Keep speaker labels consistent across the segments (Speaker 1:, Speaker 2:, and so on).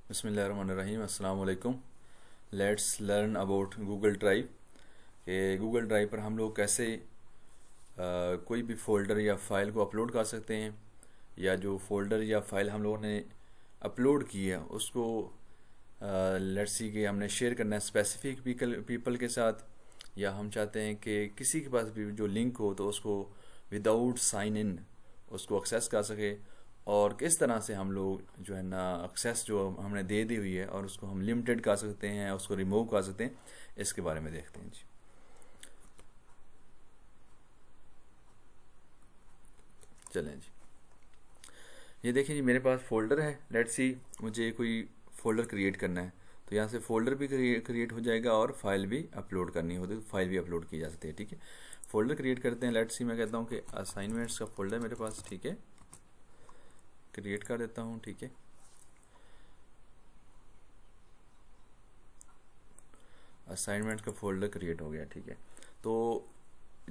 Speaker 1: बिस्मिल्लाहिर्रहमानिर्रहीम। अस्सलाम वालेकुम। Let's learn about Google drive. कि गूगल ड्राइव पर हम लोग कैसे कोई भी फ़ोल्डर या फाइल को अपलोड कर सकते हैं, या जो फ़ोल्डर या फाइल हम लोगों ने अपलोड की है उसको लेट्स सी कि हमने शेयर करना है स्पेसिफिक पीपल के साथ, या हम चाहते हैं कि किसी के पास भी जो लिंक हो तो उसको विदाउट साइन इन उसको एक्सेस कर सके, और किस तरह से हम लोग जो है ना एक्सेस जो हमने दे दी हुई है और उसको हम लिमिटेड कर सकते हैं, उसको रिमूव कर सकते हैं, इसके बारे में देखते हैं जी। चलें जी, ये देखिए जी, मेरे पास फ़ोल्डर है। लेट्स सी मुझे कोई फ़ोल्डर क्रिएट करना है, तो यहाँ से फ़ोल्डर भी क्रिएट हो जाएगा और फाइल भी अपलोड करनी होती है, फाइल भी अपलोड की जा सकती है। ठीक है, फ़ोल्डर क्रिएट करते हैं। लेट्स सी मैं कहता हूँ कि असाइनमेंट्स का फ़ोल्डर मेरे पास, ठीक है, क्रिएट कर देता हूँ। ठीक है, असाइनमेंट का फ़ोल्डर क्रिएट हो गया। ठीक है, तो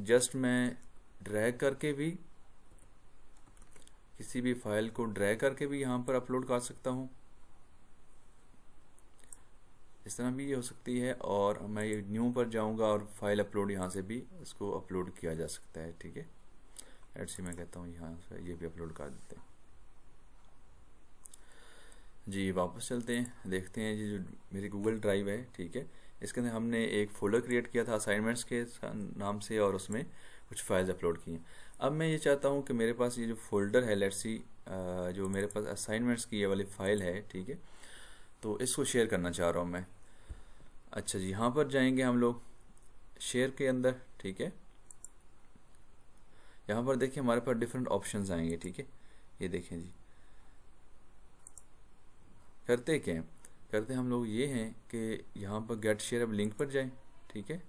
Speaker 1: जस्ट मैं ड्रैग करके भी किसी भी फाइल को ड्रैग करके भी यहाँ पर अपलोड कर सकता हूँ, इस तरह भी ये हो सकती है, और मैं ये न्यू पर जाऊँगा और फाइल अपलोड यहाँ से भी इसको अपलोड किया जा सकता है। ठीक है, लेट्स सी मैं कहता हूँ यहाँ से ये भी अपलोड कर देते हैं जी। वापस चलते हैं, देखते हैं जी जो मेरी गूगल ड्राइव है, ठीक है, इसके अंदर हमने एक फ़ोल्डर क्रिएट किया था असाइनमेंट्स के नाम से, और उसमें कुछ फाइल्स अपलोड की हैं। अब मैं ये चाहता हूँ कि मेरे पास ये जो फ़ोल्डर है, लेट्स सी जो मेरे पास असाइनमेंट्स की ये वाली फ़ाइल है, ठीक है, तो इसको शेयर करना चाह रहा हूँ मैं। अच्छा जी, यहाँ पर जाएंगे हम लोग शेयर के अंदर। ठीक है, यहाँ पर देखिए हमारे पास डिफरेंट ऑप्शंस आएंगे। ठीक है, ये देखें जी, करते क्या हैं, करते हम लोग ये हैं कि यहाँ पर गेट शेयर अब लिंक पर जाएं। ठीक है,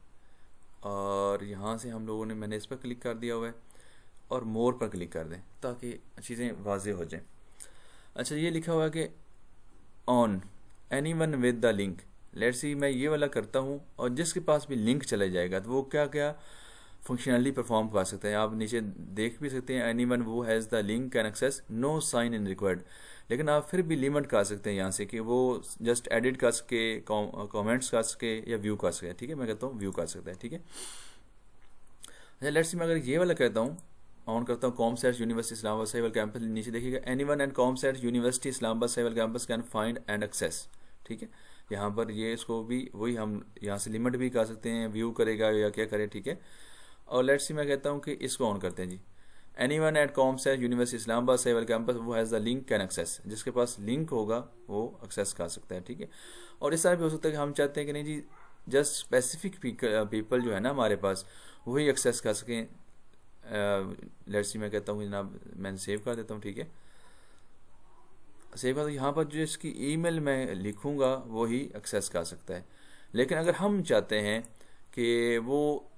Speaker 1: और यहाँ से हम लोगों ने, मैंने इस पर क्लिक कर दिया हुआ है, और मोर पर क्लिक कर दें ताकि चीज़ें वाजे हो जाएं। अच्छा, ये लिखा हुआ है कि on anyone with the link. Let's see मैं ये वाला करता हूँ, और जिसके पास भी लिंक चला जाएगा तो वो क्या क्या फंक्शनली परफॉर्म कर सकते हैं। आप नीचे देख भी सकते हैं, anyone who has the link can access no sign in required, लेकिन आप फिर भी लिमिट कर सकते हैं यहाँ से कि वो जस्ट एडिट कर सके, कमेंट्स कर सके, या व्यू कर सके। ठीक है, मैं कहता हूँ व्यू कर सकता है। ठीक है, अच्छा लेट्स सी मैं अगर ये वाला कहता हूँ, ऑन करता हूँ COMSATS university Islamabad Sahiwal campus, नीचे देखिएगा anyone and COMSATS university Islamabad Sahiwal campus can find and access. ठीक है, यहाँ पर ये इसको भी वही हम यहाँ से लिमिट भी कर सकते हैं, व्यू करेगा या क्या करे। ठीक है, और लेट्स सी मैं कहता हूँ कि इसको ऑन करते हैं जी, anyone at COMSATS university Islamabad Sahiwal campus वो has the link can access, जिसके पास लिंक होगा वो एक्सेस कर सकता है। ठीक है, और इस तरह भी हो सकता है कि हम चाहते हैं कि नहीं जी जस्ट स्पेसिफिक पीपल जो है ना हमारे पास वही एक्सेस कर सकें। लेट्स सी मैं कहता हूँ जनाब, मैंने सेव कर देता हूँ। ठीक है, सेव कर, यहाँ पर जो इसकी ईमेल मैं लिखूँगा वही एक्सेस कर सकता है। लेकिन अगर हम चाहते हैं कि वो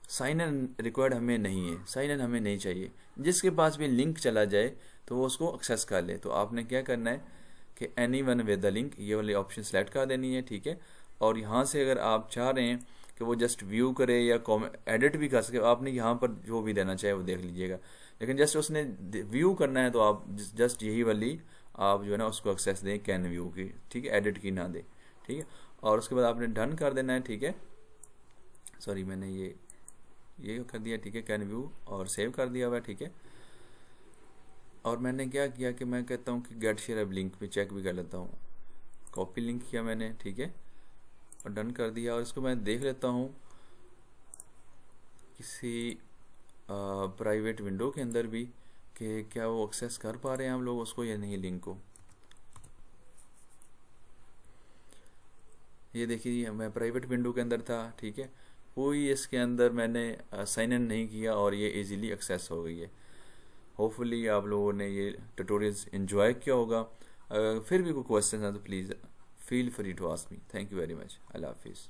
Speaker 1: साइन इन रिक्वायर्ड हमें नहीं है, साइन इन हमें नहीं चाहिए, जिसके पास भी लिंक चला जाए तो वो उसको एक्सेस कर ले, तो आपने क्या करना है कि any one with the link ये वाली ऑप्शन सेलेक्ट कर देनी है। ठीक है, और यहाँ से अगर आप चाह रहे हैं कि वो जस्ट व्यू करे या एडिट भी कर सके, आपने यहाँ पर जो भी देना चाहे वो देख लीजिएगा, लेकिन जस्ट उसने व्यू करना है तो आप जस्ट यही वाली आप जो है ना उसको एक्सेस दें कैन व्यू की। ठीक है, एडिट की ना दें। ठीक है, और उसके बाद आपने डन कर देना है। ठीक है, सॉरी मैंने ये कर दिया। ठीक है, कैन व्यू, और सेव कर दिया हुआ है। ठीक है, और मैंने क्या किया कि मैं कहता हूँ कि गेट शेयर अब लिंक पे चेक भी कर लेता हूँ, कॉपी लिंक किया मैंने। ठीक है, और डन कर दिया, और इसको मैं देख लेता हूँ किसी प्राइवेट विंडो के अंदर भी कि क्या वो एक्सेस कर पा रहे हैं हम लोग उसको या नहीं, लिंक को। ये देखिए मैं प्राइवेट विंडो के अंदर था। ठीक है, कोई इसके अंदर मैंने साइन इन नहीं किया और ये इजीली एक्सेस हो गई है। होपफुली आप लोगों ने ये ट्यूटोरियल्स एंजॉय किया होगा। फिर भी कोई क्वेश्चन है तो please feel free to ask me. Thank you very much. अल्लाह हाफिज़।